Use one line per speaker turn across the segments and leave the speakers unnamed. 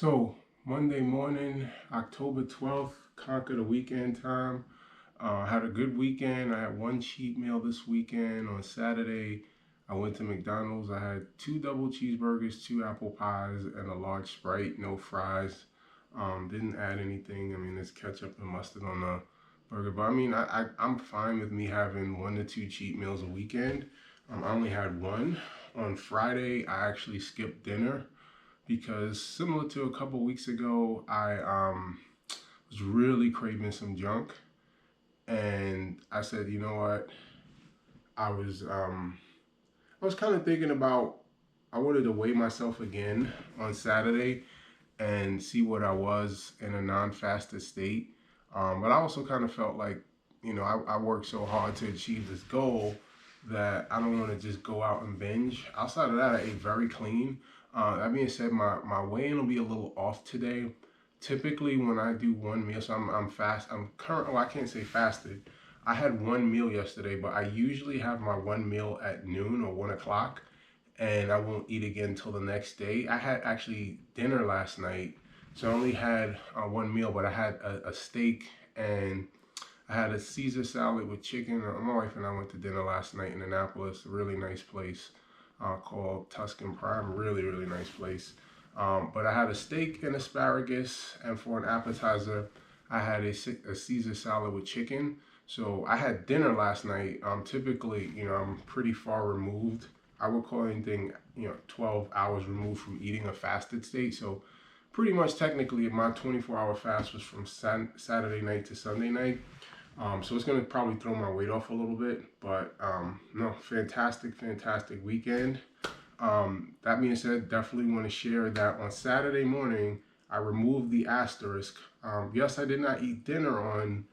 So, Monday morning, October 12th, conquer the weekend time. I had a good weekend. I had one cheat meal this weekend. On Saturday, I went to McDonald's. I had two double cheeseburgers, two apple pies, and a large Sprite, no fries. Didn't add anything. I mean, there's ketchup and mustard on the burger. But I mean, I'm fine with me having 1 to 2 cheat meals a weekend. I only had one. On Friday, I actually skipped dinner because similar to a couple weeks ago, I was really craving some junk, and I said, you know what? I was um, I was kind of thinking about I wanted to weigh myself again on Saturday and see what I was in a non-fasted state. But I also kind of felt like, I worked so hard to achieve this goal that I don't want to just go out and binge. Outside of that, I ate very clean. That being said, my weighing will be a little off today. Typically, when I do one meal, so I'm fast. I'm current. Oh, I can't say fasted. I had one meal yesterday, but I usually have my one meal at noon or 1 o'clock, and I won't eat again until the next day. I had actually dinner last night, so I only had one meal, but I had a steak and I had a Caesar salad with chicken. My wife and I went to dinner last night in Annapolis, a really nice place called Tuscan Prime. Really, really nice place. But I had a steak and asparagus, and for an appetizer, I had a Caesar salad with chicken. So I had dinner last night. Typically, I'm pretty far removed. I would call anything, 12 hours removed from eating a fasted state. So pretty much technically, my 24-hour fast was from Saturday night to Sunday night. So it's going to probably throw my weight off a little bit, but no, fantastic, fantastic weekend. That being said, definitely want to share that on Saturday morning, I removed the asterisk. Yes, I did not eat dinner on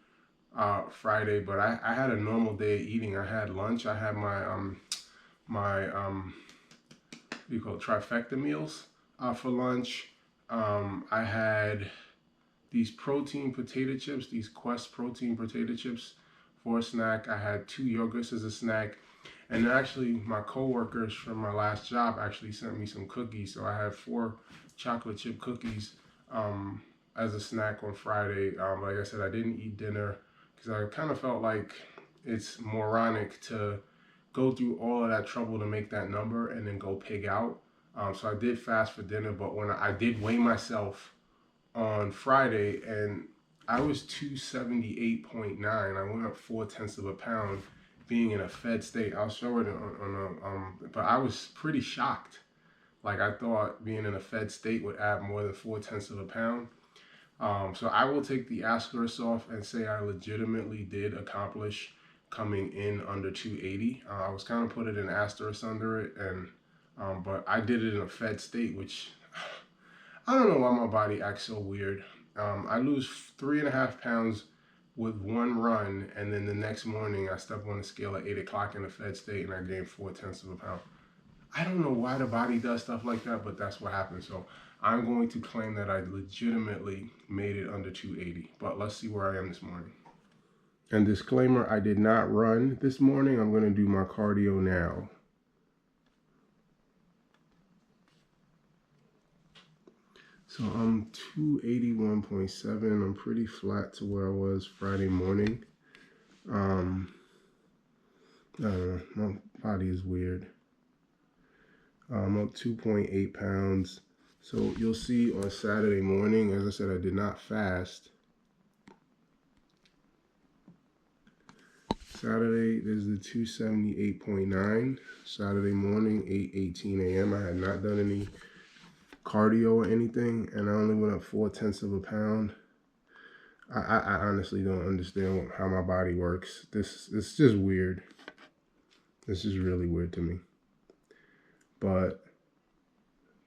Friday, but I had a normal day of eating. I had lunch. I had my what do you call it, trifecta meals for lunch. I had these protein potato chips, these Quest protein potato chips for a snack. I had two yogurts as a snack. And actually, my coworkers from my last job actually sent me some cookies. So I had 4 chocolate chip cookies as a snack on Friday. Like I said, I didn't eat dinner because I kind of felt like it's moronic to go through all of that trouble to make that number and then go pig out. So I did fast for dinner, but when I did weigh myself on Friday, and I was 278.9. I went up 4/10 of a pound, being in a fed state. I'll show it on a, but I was pretty shocked. Like I thought being in a fed state would add more than 4/10 of a pound. So I will take the asterisk off and say I legitimately did accomplish coming in under 280. I was kind of putting an asterisk under it, and but I did it in a fed state, which I don't know why my body acts so weird. I lose 3.5 pounds with one run, and then the next morning I step on the scale at 8 o'clock in a fed state and I gain 4/10 of a pound. I don't know why the body does stuff like that, but that's what happens. So I'm going to claim that I legitimately made it under 280. But let's see where I am this morning. And disclaimer, I did not run this morning. I'm going to do my cardio now. So I'm 281.7. I'm pretty flat to where I was Friday morning. I don't know. My body is weird. I'm up 2.8 pounds. So you'll see on Saturday morning, as I said, I did not fast. Saturday, there's the 278.9. Saturday morning, 8:18 a.m. I had not done any cardio or anything, and I only went up 4/10 of a pound. I honestly don't understand how my body works. It's just weird. This is really weird to me. But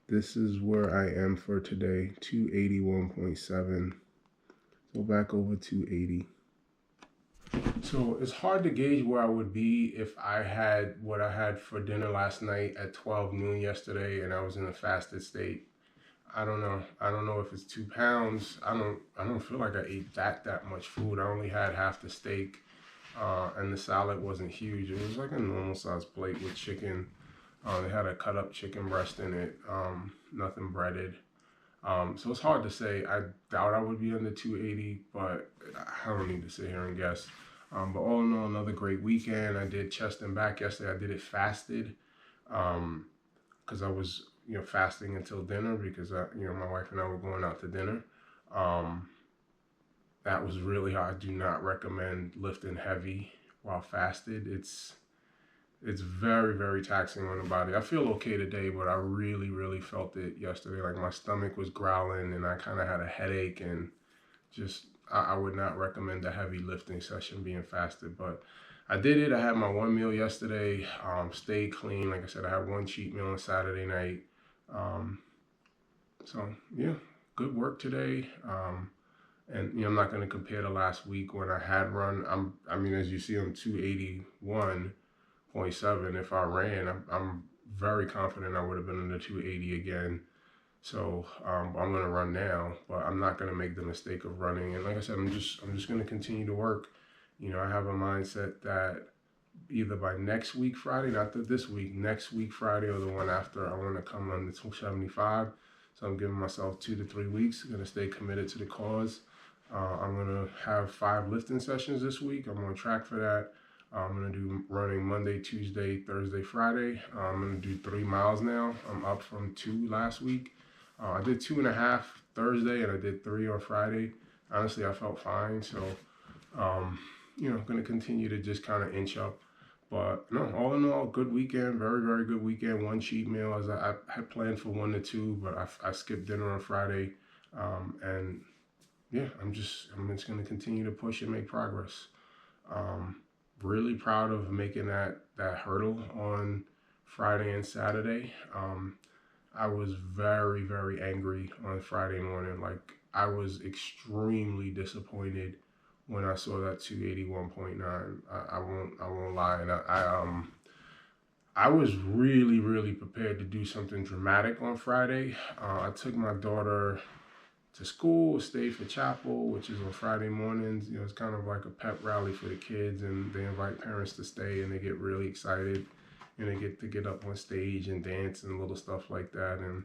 this is where I am for today, 281.7. So back over 280. So it's hard to gauge where I would be if I had what I had for dinner last night at 12 noon yesterday and I was in a fasted state. I don't know. I don't know if it's 2 pounds. I don't feel like I ate that much food. I only had half the steak, and the salad wasn't huge. It was like a normal sized plate with chicken. They had a cut up chicken breast in it. Nothing breaded. So it's hard to say. I doubt I would be under 280, but I don't need to sit here and guess. But all in all, another great weekend. I did chest and back yesterday. I did it fasted because I was, fasting until dinner because my wife and I were going out to dinner. Um, that was really hard. I do not recommend lifting heavy while fasted. It's very, very taxing on the body. I feel okay today, but I really, really felt it yesterday. Like my stomach was growling and I kind of had a headache and just, I would not recommend a heavy lifting session being fasted, but I did it. I had my one meal yesterday, stayed clean. Like I said, I had one cheat meal on Saturday night. Um, so yeah, good work today. And I'm not going to compare to last week when I had run. As you see, I'm 281.7. If I ran, I'm very confident I would have been in the 280 again. So I'm going to run now, but I'm not going to make the mistake of running. And like I said, I'm just going to continue to work. I have a mindset that either by next week Friday, not this week, next week Friday or the one after, I want to come on the 275. So I'm giving myself 2 to 3 weeks. I'm going to stay committed to the cause. I'm going to have 5 lifting sessions this week. I'm on track for that. I'm going to do running Monday, Tuesday, Thursday, Friday. I'm going to do 3 miles now. I'm up from 2 last week. I did 2.5 Thursday and I did 3 on Friday. Honestly, I felt fine. So, I'm going to continue to just kind of inch up. But no, all in all, good weekend. Very, very good weekend. One cheat meal as I had planned for 1 to 2, but I skipped dinner on Friday. And yeah, I'm just going to continue to push and make progress. Really proud of making that hurdle on Friday and Saturday. I was very, very angry on Friday morning. Like I was extremely disappointed when I saw that 281.9. I won't lie. And I was really, really prepared to do something dramatic on Friday. I took my daughter to school, stayed for chapel, which is on Friday mornings. It's kind of like a pep rally for the kids, and they invite parents to stay, and they get really excited, and they get to get up on stage and dance and little stuff like that. And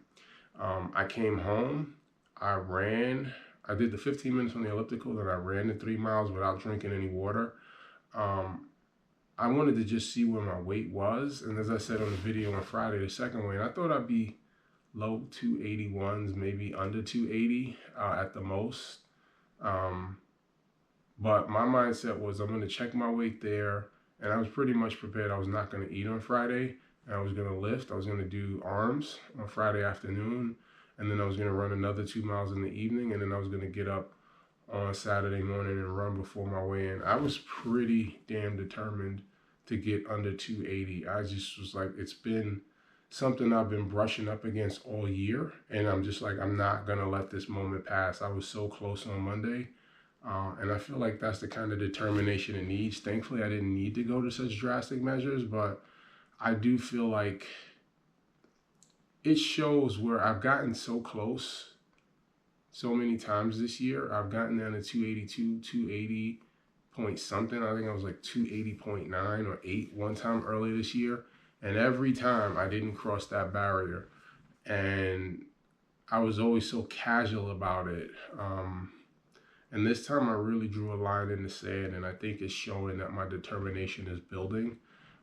I came home, I ran, I did the 15 minutes on the elliptical, then I ran the 3 miles without drinking any water. I wanted to just see where my weight was, and as I said on the video on Friday, the second weight, I thought I'd be low 281s, maybe under 280 at the most. But my mindset was I'm going to check my weight there, and I was pretty much prepared. I was not going to eat on Friday, and I was going to lift. I was going to do arms on Friday afternoon, and then I was going to run another 2 miles in the evening, and then I was going to get up on Saturday morning and run before my weigh-in. I was pretty damn determined to get under 280. I just was like, it's been something I've been brushing up against all year, and I'm just like, I'm not gonna let this moment pass. I was so close on Monday, and I feel like that's the kind of determination it needs. Thankfully, I didn't need to go to such drastic measures, but I do feel like it shows where I've gotten so close so many times this year. I've gotten down to 282, 280 point something. I think I was like 280.9 or 8 one time earlier this year. And every time I didn't cross that barrier. And I was always so casual about it. And this time I really drew a line in the sand, and I think it's showing that my determination is building.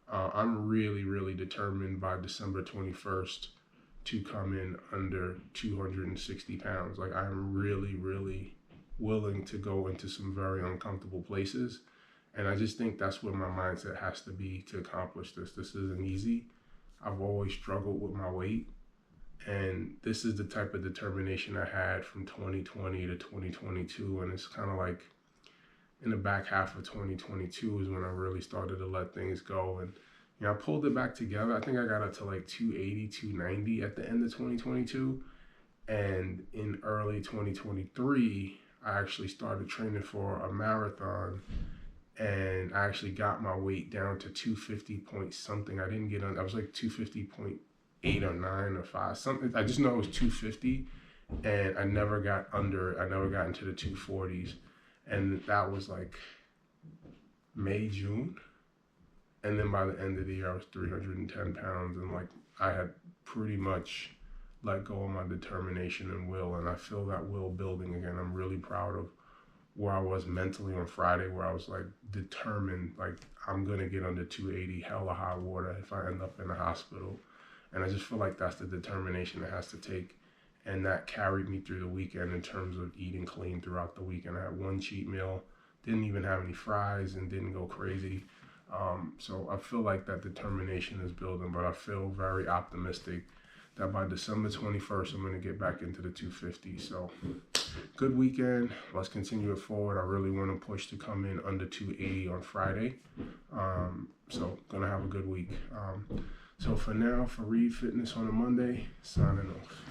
I'm really, really determined by December 21st to come in under 260 pounds. Like I'm really, really willing to go into some very uncomfortable places. And I just think that's where my mindset has to be to accomplish this. This isn't easy. I've always struggled with my weight. And this is the type of determination I had from 2020 to 2022. And it's kind of like in the back half of 2022 is when I really started to let things go. And I pulled it back together. I think I got up to like 280, 290 at the end of 2022. And in early 2023, I actually started training for a marathon, and I actually got my weight down to 250 point something. I didn't get on, I was like 250.8 or 9 or 5, something. I just know it was 250, and I never got into the 240s. And that was like May, June. And then by the end of the year, I was 310 pounds, and like I had pretty much let go of my determination and will, and I feel that will building again. I'm really proud of where I was mentally on Friday, where I was like determined, like I'm gonna get under 280, hella high water if I end up in the hospital. And I just feel like that's the determination it has to take. And that carried me through the weekend in terms of eating clean throughout the weekend. I had one cheat meal, didn't even have any fries, and didn't go crazy. So I feel like that determination is building, but I feel very optimistic that by December 21st, I'm going to get back into the 250. So good weekend. Let's continue it forward. I really want to push to come in under 280 on Friday. So going to have a good week. So for now, for Reed Fitness on a Monday, signing off.